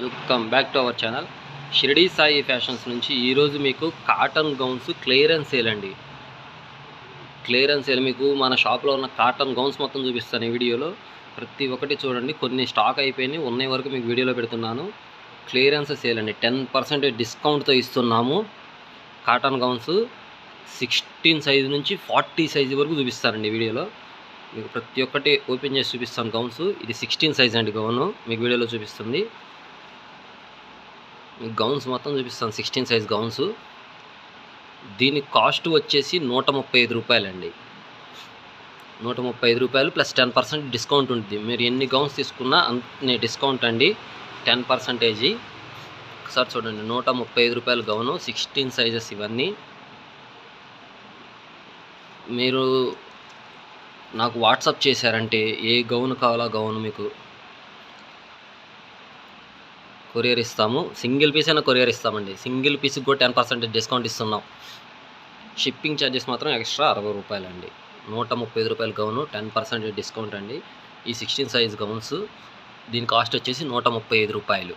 Welcome back to our channel Shirdi Sai fashions నుంచి ఈరోజు మీకు కాటన్ గౌన్స్ క్లియరెన్స్ సేల్ అండి. క్లియరెన్స్ సేల్ మీకు మన షాప్లో ఉన్న కాటన్ గౌన్స్ మొత్తం చూపిస్తాను ఈ వీడియోలో. ప్రతి ఒక్కటి చూడండి, కొన్ని స్టాక్ అయిపోయినాయి, ఉన్నాయి వరకు మీకు వీడియోలో పెడుతున్నాను. క్లియరెన్స్ సేల్ అండి, 10% డిస్కౌంట్తో ఇస్తున్నాము. కాటన్ గౌన్స్ 16 సైజు నుంచి 40 సైజు వరకు చూపిస్తానండి వీడియోలో. మీకు ప్రతి ఒక్కటి ఓపెన్ చేసి చూపిస్తాను గౌన్స్. ఇది 16 సైజ్ అండి గౌను, మీకు వీడియోలో చూపిస్తుంది. మీకు గౌన్స్ మొత్తం చూపిస్తాను, 16 సైజ్ గౌన్స్. దీని కాస్ట్ వచ్చేసి 135 రూపాయలండి. 135 రూపాయలు ప్లస్ 10% డిస్కౌంట్ ఉంటుంది. మీరు ఎన్ని గౌన్స్ తీసుకున్నా అన్ని డిస్కౌంట్ అండి, 10%. ఒకసారి చూడండి, 135 రూపాయలు గౌను, 16 సైజెస్ ఇవన్నీ. మీరు నాకు వాట్సాప్ చేశారంటే ఏ గౌన్ కావాలో గౌన్ మీకు కొరియర్ ఇస్తాము. సింగిల్ పీస్ అయినా కొరియర్ ఇస్తామండి. సింగిల్ పీస్కి కూడా 10% డిస్కౌంట్ ఇస్తున్నాం. షిప్పింగ్ ఛార్జెస్ మాత్రం ఎక్స్ట్రా 60 రూపాయలండి. 135 రూపాయల గౌను, 10% డిస్కౌంట్ అండి. ఈ 16 సైజ్ గౌన్స్ దీని కాస్ట్ వచ్చేసి 135 రూపాయలు.